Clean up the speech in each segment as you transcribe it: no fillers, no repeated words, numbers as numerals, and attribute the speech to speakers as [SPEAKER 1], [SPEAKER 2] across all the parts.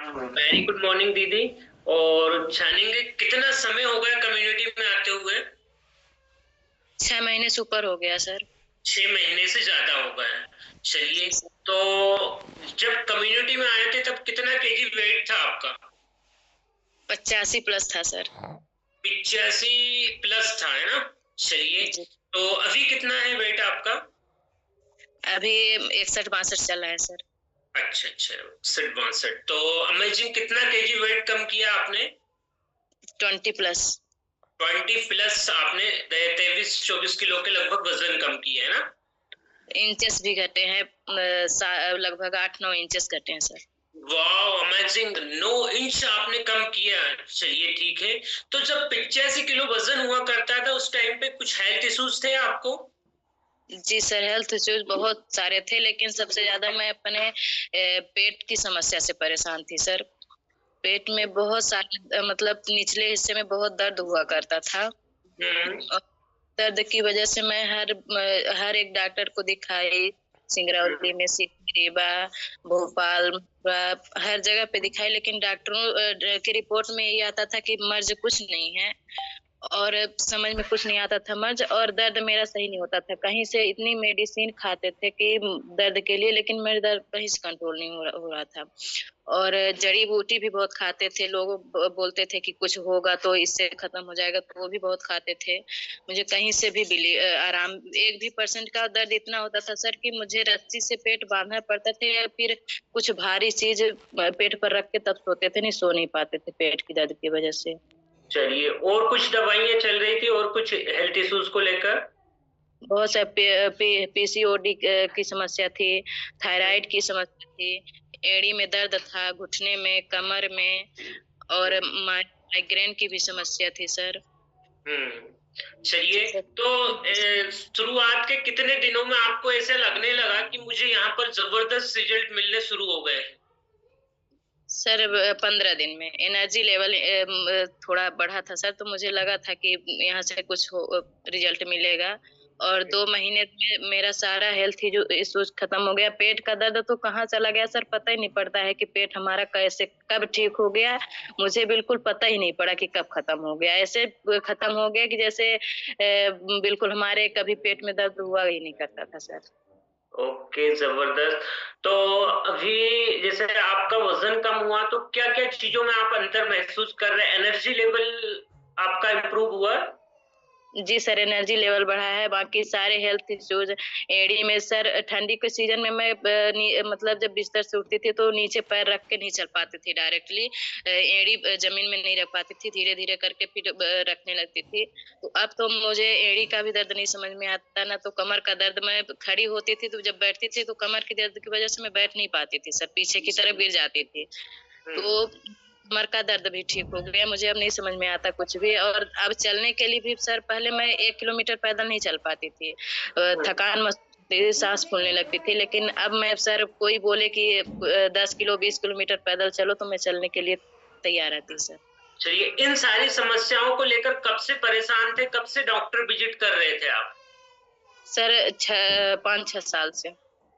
[SPEAKER 1] Very good morning दीदी। और जानेंगे कितना समय हो गया कम्युनिटी में आते हुए?
[SPEAKER 2] 6 महीने से ऊपर हो गया सर।
[SPEAKER 1] 6 महीने से ज्यादा हो गया। चलिए।
[SPEAKER 2] जी सर।
[SPEAKER 1] तो जब कम्युनिटी में आए थे तब कितना केजी वेट था आपका?
[SPEAKER 2] 85+ था सर।
[SPEAKER 1] 85+ था, है ना? चलिए।
[SPEAKER 2] जी।
[SPEAKER 1] तो अभी कितना है वेट आपका?
[SPEAKER 2] अभी 61-62 चल रहा है सर।
[SPEAKER 1] अच्छा अच्छा, 62 62। तो अमेजिंग, कितना केजी वेट कम किया आपने?
[SPEAKER 2] 20+।
[SPEAKER 1] 20+ आपने 23 24 किलो के लगभग वजन कम किया है ना?
[SPEAKER 2] इंचेस भी घटे हैं, लगभग 8-9 इंचेस घटे हैं सर।
[SPEAKER 1] वाह, अमेजिंग, 9 इंच आपने कम किया। चलिए ठीक है। तो जब 85 किलो वजन हुआ करता था उस टाइम पे कुछ हेल्थ इश्यूज थे आपको?
[SPEAKER 2] जी सर, हेल्थ इश्यूज बहुत सारे थे, लेकिन सबसे ज्यादा मैं अपने पेट की समस्या से परेशान थी सर। पेट में बहुत सारे मतलब निचले हिस्से में बहुत दर्द हुआ करता था।
[SPEAKER 1] हम्म।
[SPEAKER 2] और दर्द की वजह से मैं हर एक डॉक्टर को दिखाई। सिंगरौली में, रीवा, भोपाल, हर जगह पे दिखाई, लेकिन डॉक्टरों की रिपोर्ट में ये आता था कि मर्ज कुछ नहीं है। और समझ में कुछ नहीं आता था मर्ज, और दर्द मेरा सही नहीं होता था। कहीं से इतनी मेडिसिन खाते थे कि दर्द के लिए, लेकिन मेरा दर्द कहीं से कंट्रोल नहीं हो रहा था। और जड़ी बूटी भी बहुत खाते थे, लोग बोलते थे कि कुछ होगा तो इससे खत्म हो जाएगा, तो वो भी बहुत खाते थे। मुझे कहीं से भी आराम 1% का दर्द इतना होता था सर कि मुझे रस्सी से पेट बांधना पड़ता था, या फिर कुछ भारी चीज पेट पर रख के तब सोते थे, नहीं सो नहीं पाते थे पेट की दर्द की वजह से।
[SPEAKER 1] चलिए, और कुछ दवाइयाँ चल रही थी और कुछ हेल्थ इश्यूज को लेकर?
[SPEAKER 2] बहुत से पीसीओडी की समस्या थी, थायराइड की समस्या थी, एड़ी में दर्द था, घुटने में, कमर में, और माइग्रेन की भी समस्या थी सर।
[SPEAKER 1] चलिए।
[SPEAKER 2] जी सर।
[SPEAKER 1] तो शुरुआत के कितने दिनों में आपको ऐसा लगने लगा कि मुझे यहाँ पर जबरदस्त रिजल्ट मिलने शुरू हो गए?
[SPEAKER 2] सर 15 दिन में एनर्जी लेवल थोड़ा बढ़ा था सर, तो मुझे लगा था कि यहाँ से कुछ रिजल्ट मिलेगा। और 2 महीने में मेरा सारा हेल्थ इश्यूज खत्म हो गया। पेट का दर्द तो कहाँ चला गया सर, पता ही नहीं पड़ता है कि पेट हमारा कैसे कब ठीक हो गया। मुझे बिल्कुल पता ही नहीं पड़ा कि कब खत्म हो गया। ऐसे खत्म हो गया कि जैसे बिल्कुल हमारे कभी पेट में दर्द हुआ ही नहीं करता था सर।
[SPEAKER 1] ओके, जबरदस्त। तो अभी जैसे आपका वजन कम हुआ तो क्या क्या चीजों में आप अंतर महसूस कर रहे हैं? एनर्जी लेवल आपका इम्प्रूव हुआ?
[SPEAKER 2] जी सर, एनर्जी लेवल बढ़ा है, बाकी सारे हेल्थ इश्यूज। एड़ी में सर, ठंडी के सीजन में मैं मतलब जब बिस्तर से उठती थी तो नीचे पैर रख के नहीं चल पाती थी डायरेक्टली। एड़ी जमीन में नहीं रख पाती थी, धीरे धीरे करके फिर रखने लगती थी। तो अब तो मुझे एड़ी का भी दर्द नहीं समझ में आता, ना तो कमर का दर्द। मैं खड़ी होती थी तो जब बैठती थी तो कमर की दर्द की वजह से मैं बैठ नहीं पाती थी सर, पीछे की तरफ गिर जाती थी।
[SPEAKER 1] हम्म।
[SPEAKER 2] तो कमर का दर्द भी ठीक हो गया, मुझे अब नहीं समझ में आता कुछ भी। और अब चलने के लिए भी सर, पहले मैं 1 किलोमीटर पैदल नहीं चल पाती थी, थकान महसूस होती थी, सांस फूलने लगती थी। लेकिन अब मैं सर, कोई बोले कि 10 किलो 20 किलोमीटर पैदल चलो, तो मैं चलने के लिए तैयार रहती सर।
[SPEAKER 1] चलिए, इन सारी समस्याओं को लेकर कब से परेशान थे? कब से डॉक्टर विजिट कर रहे थे आप?
[SPEAKER 2] सर 5-6 साल से।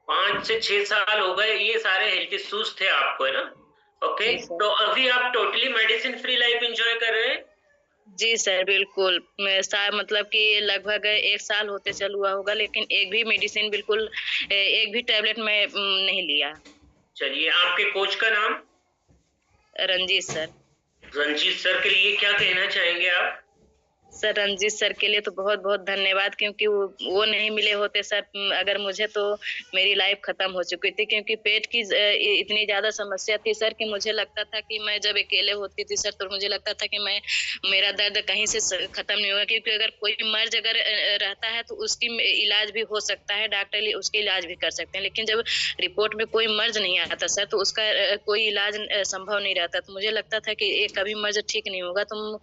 [SPEAKER 1] 5 से 6 साल हो गए, ये सारे हेल्थ इश्यूज थे आपको, है ना? ओके।
[SPEAKER 2] जी सर।
[SPEAKER 1] तो अभी आप totally medicine free life enjoy कर रहे हैं?
[SPEAKER 2] जी सर, बिल्कुल। मैं मतलब कि लगभग 1 साल होते चल हुआ होगा, लेकिन एक भी मेडिसिन बिल्कुल एक भी टैबलेट मैं नहीं लिया।
[SPEAKER 1] चलिए, आपके कोच का नाम?
[SPEAKER 2] रंजीत सर।
[SPEAKER 1] रंजीत सर के लिए क्या कहना चाहेंगे आप?
[SPEAKER 2] सर रंजीत सर के लिए तो बहुत-बहुत धन्यवाद, क्योंकि वो नहीं मिले होते सर, अगर मुझे, तो मेरी लाइफ खत्म हो चुकी थी। क्योंकि पेट की इतनी ज़्यादा समस्या थी सर कि मुझे लगता था कि मैं जब अकेले होती थी सर, तो मुझे लगता था कि मेरा दर्द कहीं से खत्म नहीं होगा, क्योंकि अगर कोई मर्ज अगर रहता है तो उसकी इलाज भी हो सकता है, डॉक्टर उसकी इलाज भी कर सकते हैं। लेकिन जब रिपोर्ट में कोई मर्ज नहीं आता सर, तो उसका कोई इलाज संभव नहीं रहता। तो मुझे लगता था कि ये कभी मर्ज ठीक नहीं होगा। तो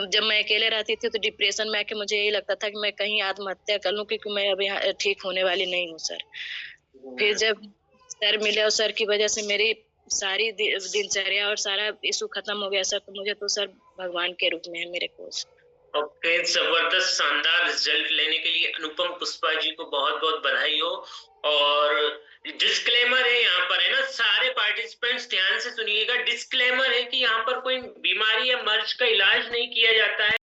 [SPEAKER 2] जब मैं अकेले रहती थी तो डिप्रेशन में आके मुझे यही लगता था कि मैं कहीं आत्महत्या कर लूं, क्योंकि मैं अब यहाँ ठीक होने वाली नहीं हूँ सर। फिर जब सर मिले, और सर की वजह से मेरी सारी दिनचर्या और सारा इशू खत्म हो गया सर, तो मुझे तो सर भगवान के रूप में है मेरे कोच।
[SPEAKER 1] ओके, जबरदस्त, शानदार रिजल्ट लेने के लिए अनुपम पुष्पा जी को बहुत बहुत बधाई हो। और डिस्क्लेमर है यहाँ पर, है ना, सारे पार्टिसिपेंट्स ध्यान से सुनिएगा। डिस्क्लेमर है कि यहाँ पर कोई बीमारी या मर्ज का इलाज नहीं किया जाता है।